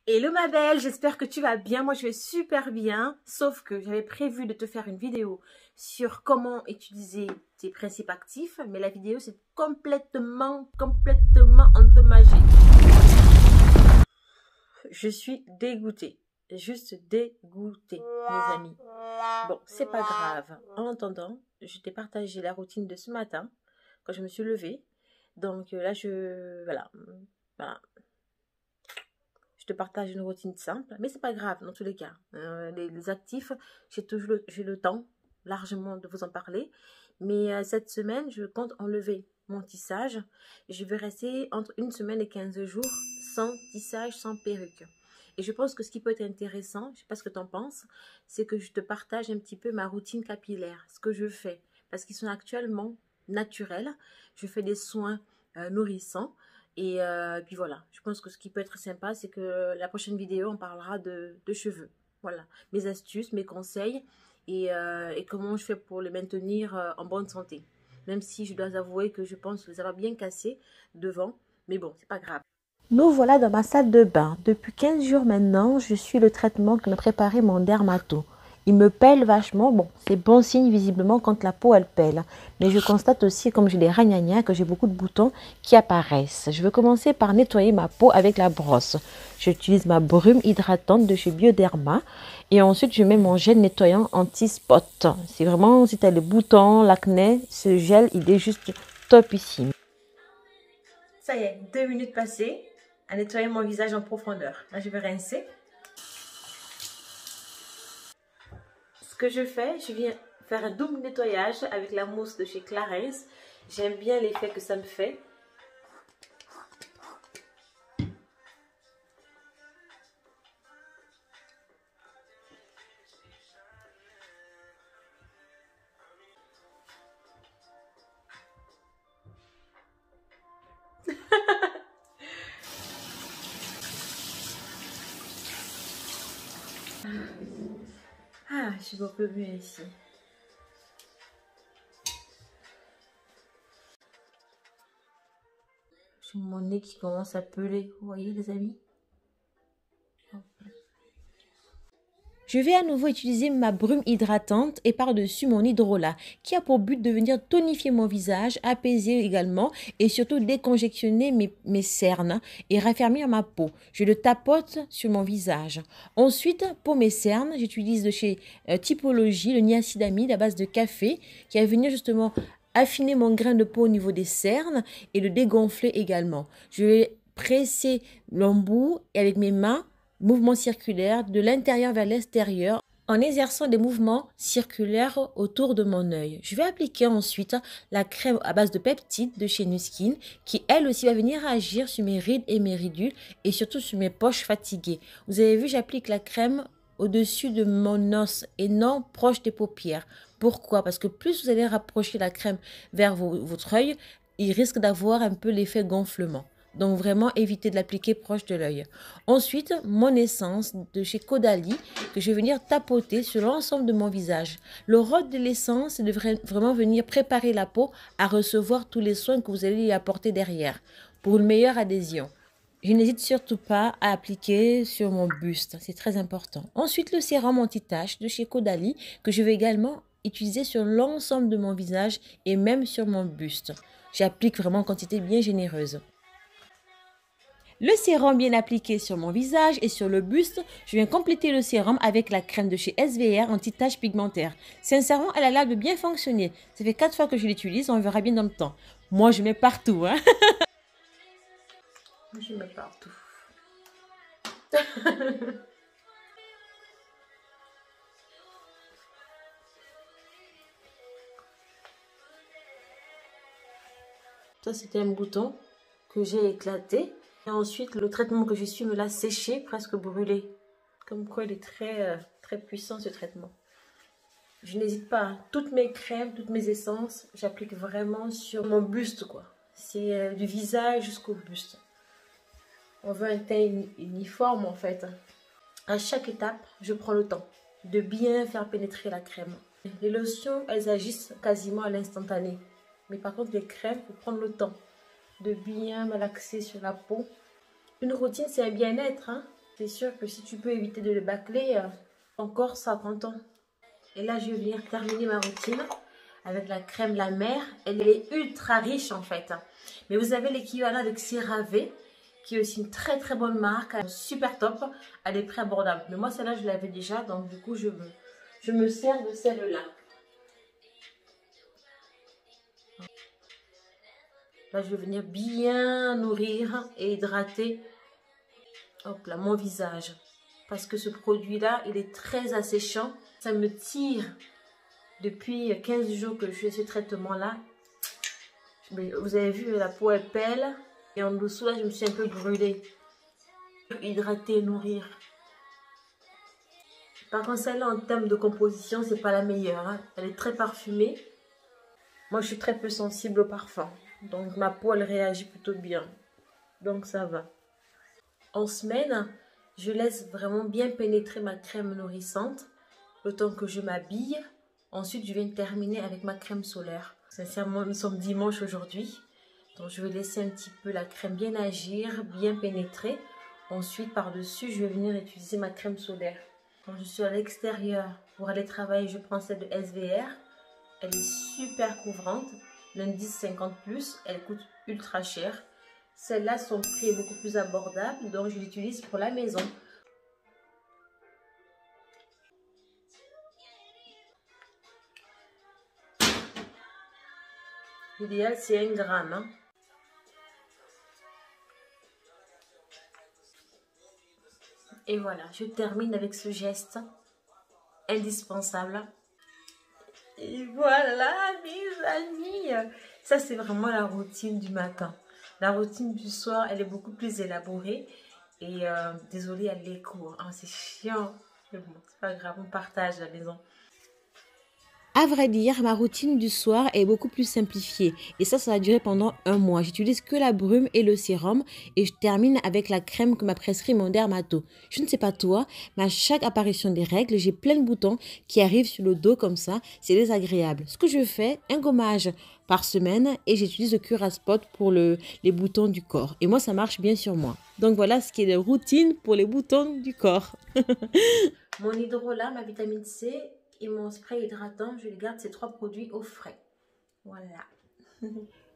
Hello ma belle, j'espère que tu vas bien. Moi je vais super bien, sauf que j'avais prévu de te faire une vidéo sur comment utiliser tes principes actifs, mais la vidéo s'est complètement endommagée. Je suis dégoûtée, juste dégoûtée mes amis. Bon, c'est pas grave. En attendant, je t'ai partagé la routine de ce matin quand je me suis levée. Donc là voilà. Je te partage une routine simple, mais c'est pas grave dans tous les cas. Les actifs, j'ai le temps largement de vous en parler. Mais cette semaine, je compte enlever mon tissage. Je vais rester entre 1 semaine et 15 jours sans tissage, sans perruque. Et je pense que ce qui peut être intéressant, je ne sais pas ce que tu en penses, c'est que je te partage un petit peu ma routine capillaire, ce que je fais. Parce qu'ils sont actuellement naturels. Je fais des soins nourrissants. Et puis voilà, je pense que ce qui peut être sympa, c'est que la prochaine vidéo, on parlera de cheveux. Voilà, mes astuces, mes conseils et comment je fais pour les maintenir en bonne santé. Même si je dois avouer que je pense les avoir bien cassés devant, mais bon, c'est pas grave. Nous voilà dans ma salle de bain. Depuis 15 jours maintenant, je suis le traitement que m'a préparé mon dermato. Il me pèle vachement. Bon, c'est bon signe visiblement quand la peau elle pèle. Mais je constate aussi, comme j'ai des ragnagnas, que j'ai beaucoup de boutons qui apparaissent. Je vais commencer par nettoyer ma peau avec la brosse. J'utilise ma brume hydratante de chez Bioderma. Et ensuite, je mets mon gel nettoyant anti-spot. C'est vraiment, si tu as les boutons, l'acné, ce gel, il est juste topissime. Ça y est, 2 minutes passées à nettoyer mon visage en profondeur. Là, je vais rincer. Ce que je fais, je viens faire un double nettoyage avec la mousse de chez Clarins. J'aime bien l'effet que ça me fait. Ah, je suis beaucoup mieux ici. J'ai mon nez qui commence à peler. Vous voyez les amis? Je vais à nouveau utiliser ma brume hydratante et par-dessus mon hydrolat qui a pour but de venir tonifier mon visage, apaiser également et surtout décongestionner mes cernes et raffermir ma peau. Je le tapote sur mon visage. Ensuite, pour mes cernes, j'utilise de chez Typologie le niacinamide à base de café qui va venir justement affiner mon grain de peau au niveau des cernes et le dégonfler également. Je vais presser l'embout et avec mes mains, mouvement circulaire de l'intérieur vers l'extérieur en exerçant des mouvements circulaires autour de mon œil. Je vais appliquer ensuite la crème à base de peptides de chez Nuskin qui elle aussi va venir agir sur mes rides et mes ridules et surtout sur mes poches fatiguées. Vous avez vu, j'applique la crème au-dessus de mon os et non proche des paupières. Pourquoi? Parce que plus vous allez rapprocher la crème vers votre œil, il risque d'avoir un peu l'effet gonflement. Donc vraiment évitez de l'appliquer proche de l'œil. Ensuite, mon essence de chez Caudalie que je vais venir tapoter sur l'ensemble de mon visage. Le rôle de l'essence, c'est de vraiment venir préparer la peau à recevoir tous les soins que vous allez y apporter derrière pour une meilleure adhésion. Je n'hésite surtout pas à appliquer sur mon buste, c'est très important. Ensuite, le sérum anti-tache de chez Caudalie que je vais également utiliser sur l'ensemble de mon visage et même sur mon buste. J'applique vraiment en quantité bien généreuse. Le sérum bien appliqué sur mon visage et sur le buste, je viens compléter le sérum avec la crème de chez SVR anti-tache pigmentaire. Sincèrement, elle a l'air de bien fonctionner. Ça fait 4 fois que je l'utilise, on verra bien dans le temps. Moi, je mets partout. Hein. Je mets partout. Ça, c'était un bouton que j'ai éclaté. Et ensuite, le traitement que je suis me l'a séché, presque brûlé. Comme quoi, il est très puissant, ce traitement. Je n'hésite pas. Toutes mes crèmes, toutes mes essences, j'applique vraiment sur mon buste, quoi. C'est du visage jusqu'au buste. On veut un teint uniforme, en fait. À chaque étape, je prends le temps de bien faire pénétrer la crème. Les lotions, elles agissent quasiment à l'instantané. Mais par contre, les crèmes, il faut prendre le temps de bien malaxer sur la peau. Une routine, c'est un bien-être. Hein? C'est sûr que si tu peux éviter de le bâcler, encore ça content. Et là, je vais venir terminer ma routine avec la crème La Mer. Elle est ultra riche en fait. Mais vous avez l'équivalent avec CeraVe, qui est aussi une très très bonne marque, super top, à des prix abordables. Mais moi, celle-là, je l'avais déjà, donc du coup, je me sers de celle-là. Là, je vais venir bien nourrir et hydrater, hop là, mon visage. Parce que ce produit-là, il est très asséchant. Ça me tire depuis 15 jours que je fais ce traitement-là. Vous avez vu, la peau est pèle. Et en dessous, là, je me suis un peu brûlée. Hydrater, nourrir. Par contre, celle-là, en termes de composition, c'est pas la meilleure. Hein. Elle est très parfumée. Moi, je suis très peu sensible au parfum. Donc, ma peau, elle réagit plutôt bien. Donc, ça va. En semaine, je laisse vraiment bien pénétrer ma crème nourrissante. Le temps que je m'habille. Ensuite, je viens terminer avec ma crème solaire. Sincèrement, nous sommes dimanche aujourd'hui. Donc, je vais laisser un petit peu la crème bien agir, bien pénétrer. Ensuite, par-dessus, je vais venir utiliser ma crème solaire. Quand je suis à l'extérieur pour aller travailler, je prends celle de SVR. Elle est super couvrante. L'indice 50+, elle coûte ultra cher. Celle-là, son prix est beaucoup plus abordable, donc je l'utilise pour la maison. L'idéal, c'est 1 gramme. Hein. Et voilà, je termine avec ce geste indispensable. Et voilà, mes amis. Ça, c'est vraiment la routine du matin. La routine du soir, elle est beaucoup plus élaborée. Et désolée, elle est courte. Hein, c'est chiant. Mais bon, c'est pas grave, on partage à la maison. À vrai dire, ma routine du soir est beaucoup plus simplifiée. Et ça va durer pendant 1 mois. J'utilise que la brume et le sérum. Et je termine avec la crème que m'a prescrit mon dermato. Je ne sais pas toi, mais à chaque apparition des règles, j'ai plein de boutons qui arrivent sur le dos comme ça. C'est désagréable. Ce que je fais, un gommage par semaine. Et j'utilise le Curaspot pour les boutons du corps. Et moi, ça marche bien sur moi. Donc voilà ce qui est de routine pour les boutons du corps. Mon hydrolat, ma vitamine C... et mon spray hydratant, je garde ces 3 produits au frais. Voilà.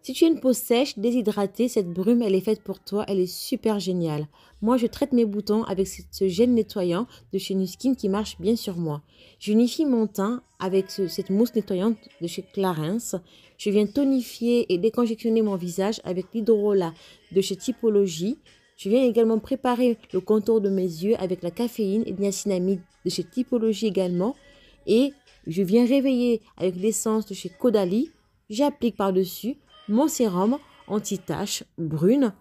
Si tu as une peau sèche, déshydratée, cette brume, elle est faite pour toi. Elle est super géniale. Moi, je traite mes boutons avec ce gel nettoyant de chez Nuskin qui marche bien sur moi. J'unifie mon teint avec cette mousse nettoyante de chez Clarins. Je viens tonifier et décongestionner mon visage avec l'hydrolat de chez Typologie. Je viens également préparer le contour de mes yeux avec la caféine et niacinamide de chez Typologie également. Et je viens réveiller avec l'essence de chez Caudalie. J'applique par-dessus mon sérum anti-tache brune.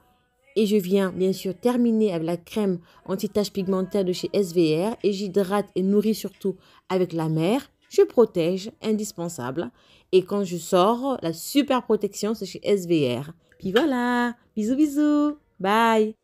Et je viens bien sûr terminer avec la crème anti-tache pigmentaire de chez SVR. Et j'hydrate et nourris surtout avec La Mer. Je protège, indispensable. Et quand je sors, la super protection, c'est chez SVR. Puis voilà, bisous bisous, bye.